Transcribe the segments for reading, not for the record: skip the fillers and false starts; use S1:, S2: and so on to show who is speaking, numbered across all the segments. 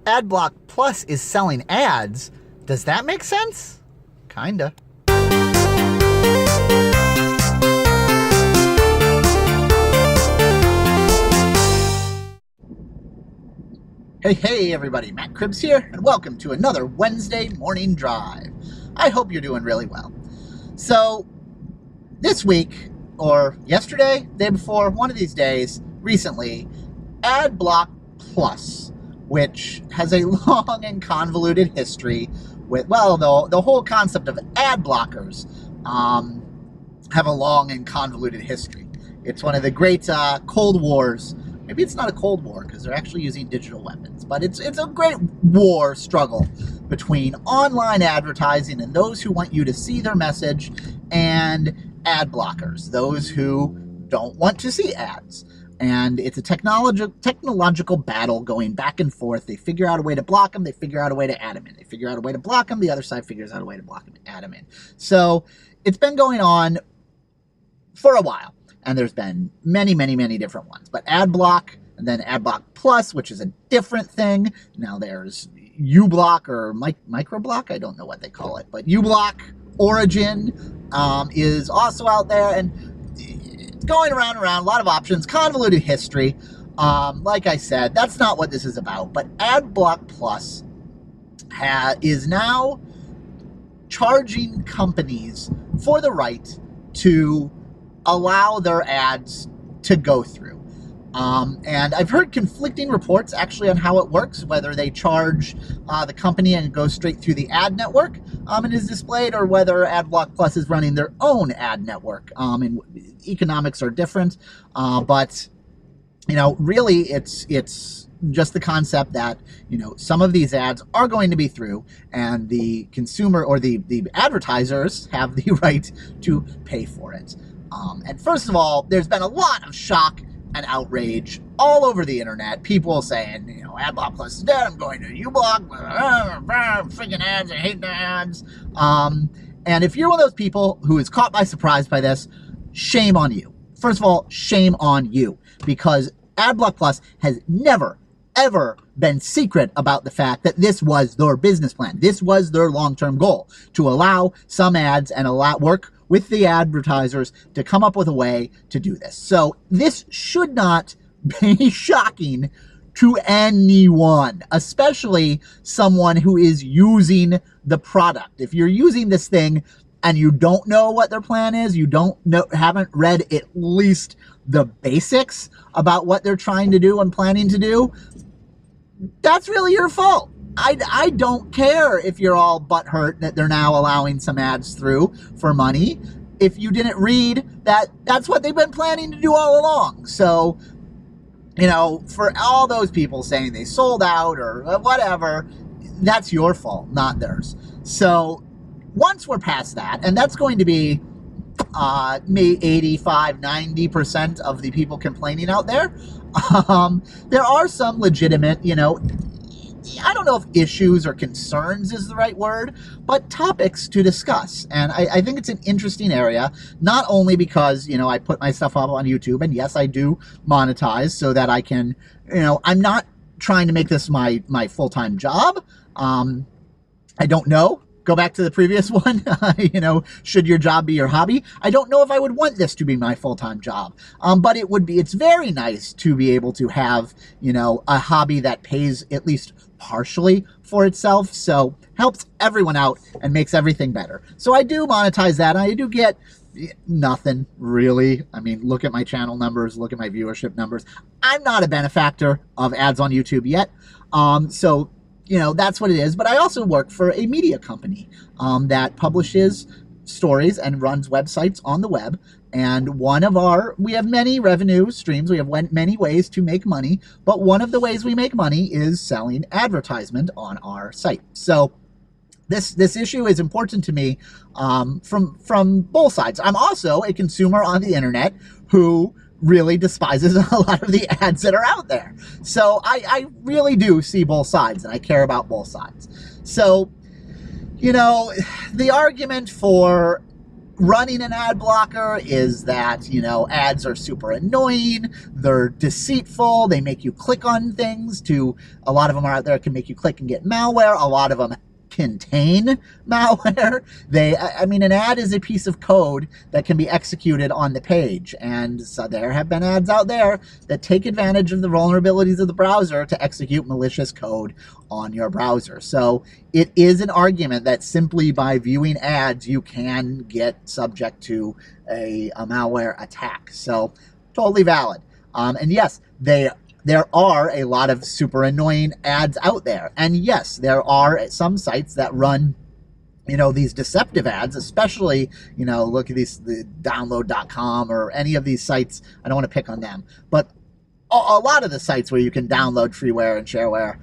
S1: Adblock Plus is selling ads. Does that make sense? Kinda. Hey everybody, Matt Cribbs here, and welcome to another Wednesday morning drive. I hope you're doing really well. So, this week, or yesterday, day before, one of these days, recently, Adblock Plus, which has a long and convoluted history with, well, the whole concept of ad blockers have a long and convoluted history. It's one of the great Cold Wars. Maybe it's not a Cold War because they're actually using digital weapons, but it's a great war struggle between online advertising and those who want you to see their message, and ad blockers, those who don't want to see ads. And it's a technological battle going back and forth. They figure out a way to block them. They figure out a way to add them in. They figure out a way to block them. The other side figures out a way to block them and add them in. So it's been going on for a while. And there's been many different ones. But Adblock, and then Adblock Plus, which is a different thing. Now there's uBlock or Microblock. I don't know what they call it. But uBlock Origin is also out there. And it's going around and around. A lot of options. Convoluted history. Like I said, that's not what this is about. But Adblock Plus is now charging companies for the right to allow their ads to go through. And I've heard conflicting reports actually on how it works, whether they charge the company and it goes straight through the ad network and is displayed, or whether Adblock Plus is running their own ad network. And economics are different, but you know, really it's just the concept that, you know, some of these ads are going to be through, and the consumer or the advertisers have the right to pay for it. And first of all, there's been a lot of shock and outrage all over the internet. People saying, you know, Adblock Plus is dead. I'm going to uBlock. Freaking ads. I hate the ads. And if you're one of those people who is caught by surprise by this, shame on you. First of all, shame on you, because Adblock Plus has never, ever been secret about the fact that this was their business plan. This was their long-term goal, to allow some ads and work with the advertisers to come up with a way to do this. So this should not be shocking to anyone, especially someone who is using the product. If you're using this thing and you don't know what their plan is, you haven't read at least the basics about what they're trying to do and planning to do, that's really your fault. I don't care if you're all butthurt that they're now allowing some ads through for money. If you didn't read that, that's what they've been planning to do all along. So, you know, for all those people saying they sold out or whatever, that's your fault, not theirs. So once we're past that, and that's going to be maybe 85, 90% of the people complaining out there, there are some legitimate, you know, I don't know if issues or concerns is the right word, but topics to discuss. And I think it's an interesting area, not only because, you know, I put my stuff up on YouTube, and yes, I do monetize so that I can, you know, I'm not trying to make this my full-time job. I don't know. Go back to the previous one, you know, should your job be your hobby? I don't know if I would want this to be my full-time job, but it's very nice to be able to have, you know, a hobby that pays at least partially for itself, so helps everyone out and makes everything better. So I do monetize that. I do get nothing, really. I mean, look at my channel numbers, look at my viewership numbers. I'm not a benefactor of ads on YouTube yet, so you know, that's what it is. But I also work for a media company that publishes stories and runs websites on the web. And we have many revenue streams. We have many ways to make money. But one of the ways we make money is selling advertisement on our site. So this issue is important to me from both sides. I'm also a consumer on the internet who really despises a lot of the ads that are out there. So I really do see both sides, and I care about both sides. So, you know, the argument for running an ad blocker is that, you know, ads are super annoying, they're deceitful, they make you click on things a lot of them are out there can make you click and get malware, a lot of them contain malware. I mean, an ad is a piece of code that can be executed on the page, and so there have been ads out there that take advantage of the vulnerabilities of the browser to execute malicious code on your browser. So it is an argument that simply by viewing ads you can get subject to a malware attack. So totally valid. And yes, there are a lot of super annoying ads out there. And yes, there are some sites that run, you know, these deceptive ads, especially, you know, look at the download.com or any of these sites. I don't want to pick on them, but a lot of the sites where you can download freeware and shareware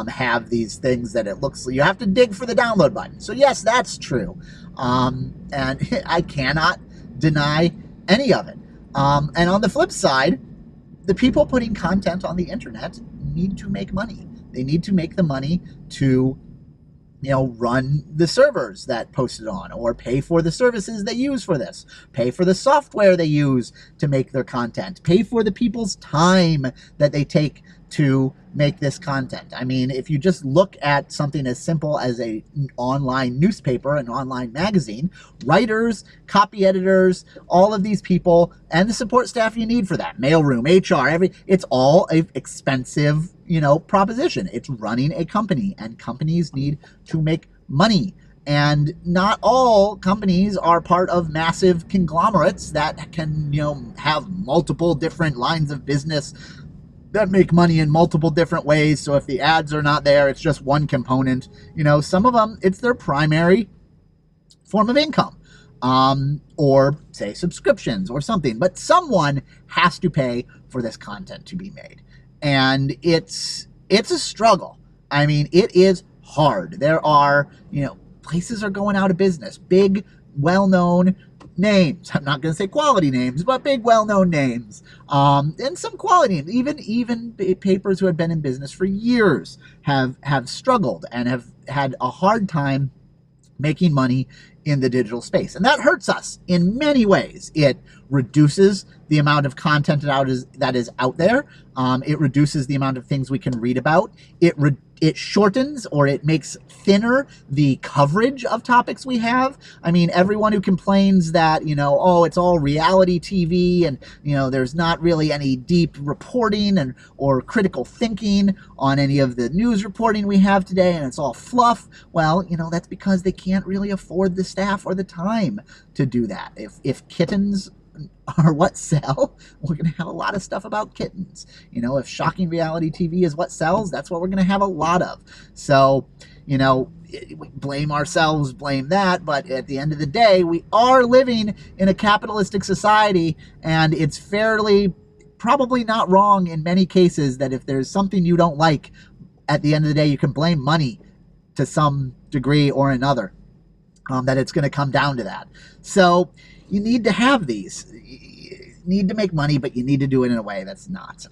S1: have these things that it looks like you have to dig for the download button. So yes, that's true. And I cannot deny any of it. And on the flip side, the people putting content on the internet need to make money. They need to make the money to, you know, run the servers that post it on, or pay for the services they use for this, pay for the software they use to make their content, pay for the people's time that they take to make this content. I mean, if you just look at something as simple as an online newspaper, an online magazine, writers, copy editors, all of these people, and the support staff you need for that, mailroom, HR, it's all an expensive, you know, proposition. It's running a company, and companies need to make money. And not all companies are part of massive conglomerates that can, you know, have multiple different lines of business that make money in multiple different ways. So if the ads are not there, it's just one component. You know, some of them, it's their primary form of income, or say subscriptions or something. But someone has to pay for this content to be made, and it's a struggle. I mean, it is hard. There are, you know, places are going out of business. Big, well-known names. I'm not going to say quality names, but big, well-known names. And some quality names. Even papers who have been in business for years have struggled and have had a hard time making money in the digital space. And that hurts us in many ways. It reduces the amount of content that is out there. It reduces the amount of things we can read about. It shortens, or it makes thinner, the coverage of topics we have. I mean, everyone who complains that, you know, oh, it's all reality TV and, you know, there's not really any deep reporting or critical thinking on any of the news reporting we have today, and it's all fluff. Well, you know, that's because they can't really afford the staff or the time to do that. If kittens are what sell, we're going to have a lot of stuff about kittens. You know, if shocking reality TV is what sells, that's what we're going to have a lot of. So, you know, we blame ourselves, blame that, but at the end of the day, we are living in a capitalistic society, and it's probably not wrong in many cases that if there's something you don't like, at the end of the day, you can blame money to some degree or another, that it's going to come down to that. So you need to have these. You need to make money, but you need to do it in a way that's not,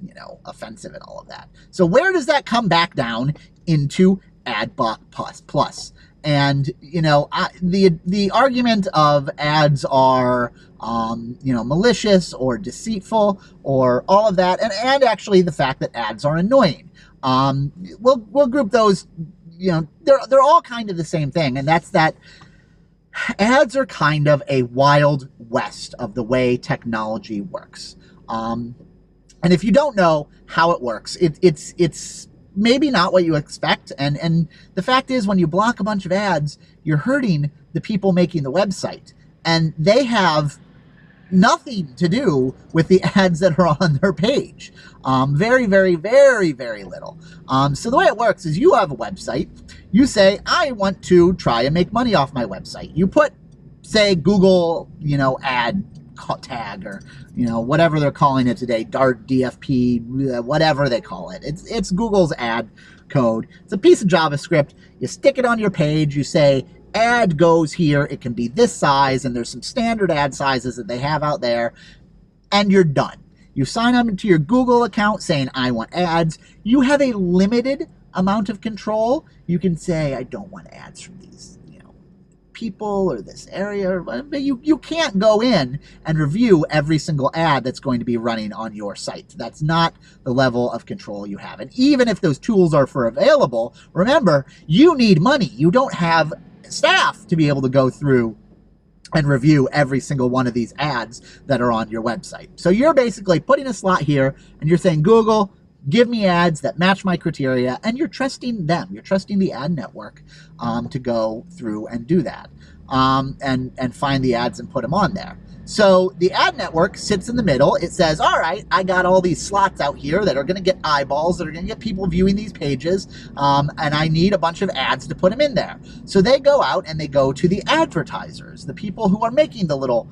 S1: you know, offensive and all of that. So where does that come back down into Adblock Plus? And, you know, the argument of ads are, you know, malicious or deceitful or all of that, and actually the fact that ads are annoying. We'll group those, you know, they're all kind of the same thing, and that's that ads are kind of a wild west of the way technology works. And if you don't know how it works, it's maybe not what you expect. And the fact is, when you block a bunch of ads, you're hurting the people making the website. And they have nothing to do with the ads that are on their page. Very, very, very, very little. So the way it works is you have a website. You say, I want to try and make money off my website. You put, say, Google, you know, ad tag, or, you know, whatever they're calling it today, Dart, DFP, whatever they call it. It's Google's ad code. It's a piece of JavaScript. You stick it on your page. You say, ad goes here. It can be this size, and there's some standard ad sizes that they have out there, and you're done. You sign up into your Google account saying, I want ads. You have a limited amount of control. You can say, I don't want ads from these, you know, people or this area, but you can't go in and review every single ad that's going to be running on your site. That's not the level of control you have. And even if those tools are available, remember, you need money. You don't have staff to be able to go through and review every single one of these ads that are on your website. So you're basically putting a slot here and you're saying, Google, give me ads that match my criteria, and you're trusting them. You're trusting the ad network to go through and do that and find the ads and put them on there. So the ad network sits in the middle. It says, all right, I got all these slots out here that are going to get eyeballs, that are going to get people viewing these pages, and I need a bunch of ads to put them in there. So they go out and they go to the advertisers, the people who are making the little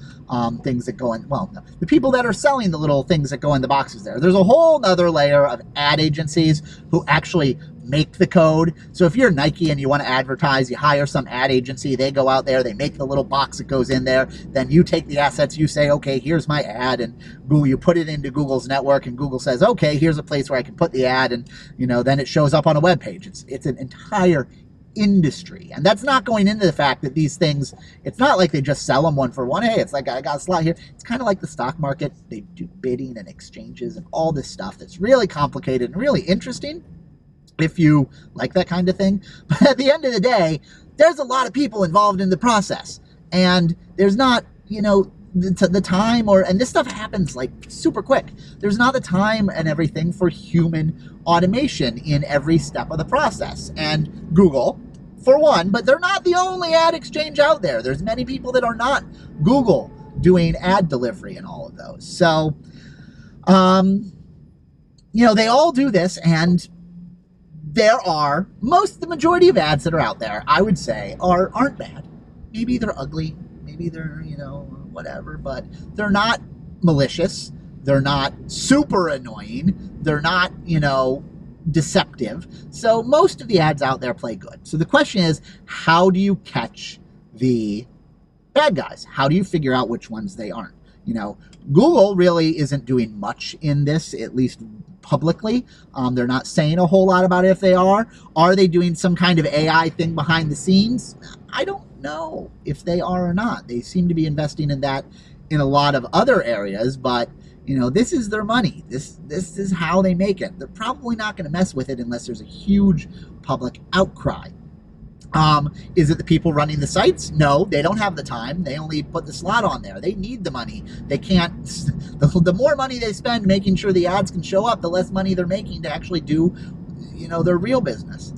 S1: things that go in, well, the people that are selling the little things that go in the boxes there. There's a whole other layer of ad agencies who actually make the code. So if you're Nike and you want to advertise, you hire some ad agency, they go out there, they make the little box that goes in there, then you take the assets, you say, okay, here's my ad, and Google, you put it into Google's network, and Google says, okay, here's a place where I can put the ad, and then it shows up on a web page. It's an entire industry, and that's not going into the fact that these things, it's not like they just sell them one for one. Hey, it's like I got a slot here. It's kind of like the stock market. They do bidding and exchanges and all this stuff that's really complicated and really interesting if you like that kind of thing. But at the end of the day, there's a lot of people involved in the process, and there's not, the time, and this stuff happens like super quick. There's not the time and everything for human automation in every step of the process. And Google, for one, but they're not the only ad exchange out there. There's many people that are not Google doing ad delivery and all of those. So, they all do this, and the majority of ads that are out there, I would say, aren't bad. Maybe they're ugly, maybe they're, whatever, but they're not malicious, they're not super annoying, they're not, deceptive. So most of the ads out there play good. So the question is, how do you catch the bad guys? How do you figure out which ones they aren't? Google really isn't doing much in this, at least publicly. They're not saying a whole lot about it if they are. Are they doing some kind of AI thing behind the scenes? I don't know if they are or not. They seem to be investing in that in a lot of other areas, but this is their money. This is how they make it. They're probably not going to mess with it unless there's a huge public outcry. Is it the people running the sites? No, they don't have the time. They only put the slot on there. They need the money. They can't, the more money they spend making sure the ads can show up, the less money they're making to actually do, their real business.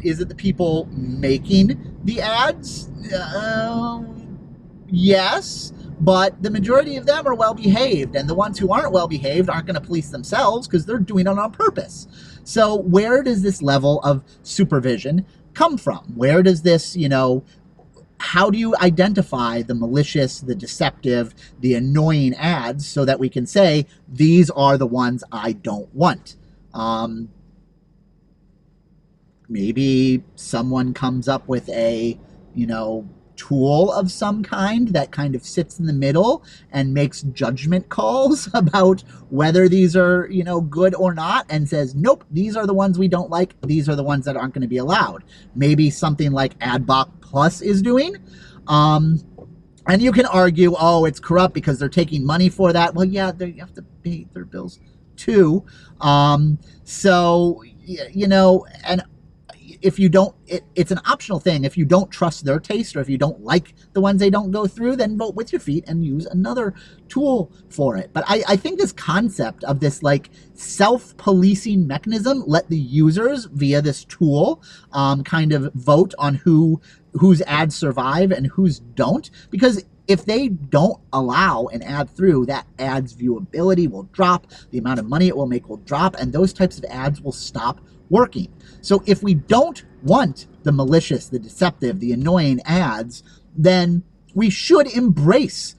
S1: Is it the people making the ads? Yes, but the majority of them are well-behaved, and the ones who aren't well-behaved aren't going to police themselves because they're doing it on purpose. So where does this level of supervision come from? Where does this, how do you identify the malicious, the deceptive, the annoying ads so that we can say, these are the ones I don't want? Maybe someone comes up with a, tool of some kind that kind of sits in the middle and makes judgment calls about whether these are, good or not, and says, nope, these are the ones we don't like. These are the ones that aren't going to be allowed. Maybe something like Adblock Plus is doing. And you can argue, oh, it's corrupt because they're taking money for that. Well, yeah, you have to pay their bills too. So, and if you don't, it's an optional thing. If you don't trust their taste, or if you don't like the ones they don't go through, then vote with your feet and use another tool for it. But I think this concept of this like self-policing mechanism, let the users via this tool kind of vote on whose ads survive and whose don't, because if they don't allow an ad through, that ad's viewability will drop, the amount of money it will make will drop, and those types of ads will stop working. So if we don't want the malicious, the deceptive, the annoying ads, then we should embrace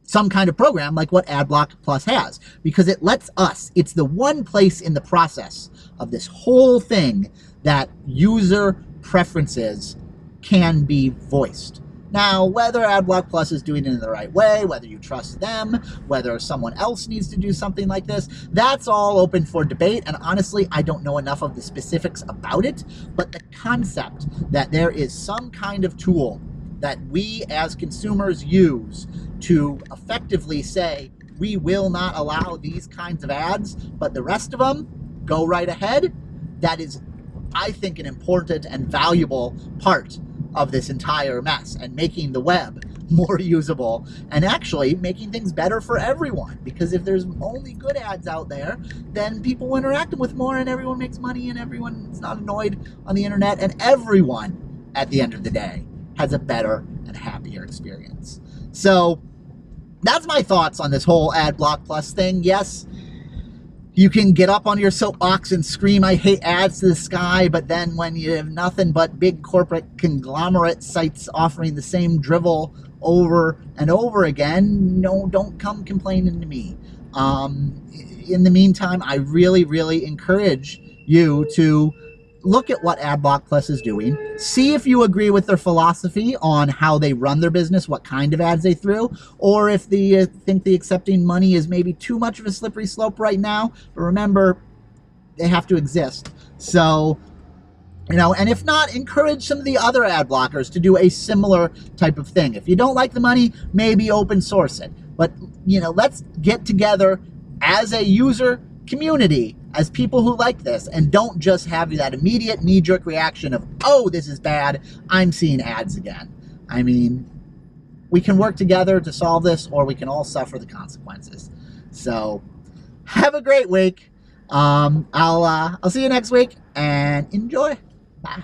S1: some kind of program like what Adblock Plus has, because it lets us, it's the one place in the process of this whole thing that user preferences can be voiced. Now, whether Adblock Plus is doing it in the right way, whether you trust them, whether someone else needs to do something like this, that's all open for debate. And honestly, I don't know enough of the specifics about it, but the concept that there is some kind of tool that we as consumers use to effectively say, we will not allow these kinds of ads, but the rest of them, go right ahead. That is, I think, an important and valuable part of this entire mess, and making the web more usable and actually making things better for everyone. Because if there's only good ads out there, then people will interact with more and everyone makes money and everyone's not annoyed on the internet, and everyone at the end of the day has a better and happier experience. So that's my thoughts on this whole Adblock Plus thing. Yes, you can get up on your soapbox and scream, I hate ads to the sky, but then when you have nothing but big corporate conglomerate sites offering the same drivel over and over again, no, don't come complaining to me. In the meantime, I really, really encourage you to look at what Adblock Plus is doing. See if you agree with their philosophy on how they run their business, what kind of ads they threw, or if they think the accepting money is maybe too much of a slippery slope right now. But remember, they have to exist. So, you know, and if not, encourage some of the other ad blockers to do a similar type of thing. If you don't like the money, maybe open source it. But, you know, let's get together as a user community, as people who like this, and don't just have that immediate knee-jerk reaction of, oh, this is bad, I'm seeing ads again. I mean, we can work together to solve this, or we can all suffer the consequences. So have a great week. I'll see you next week, and enjoy. Bye.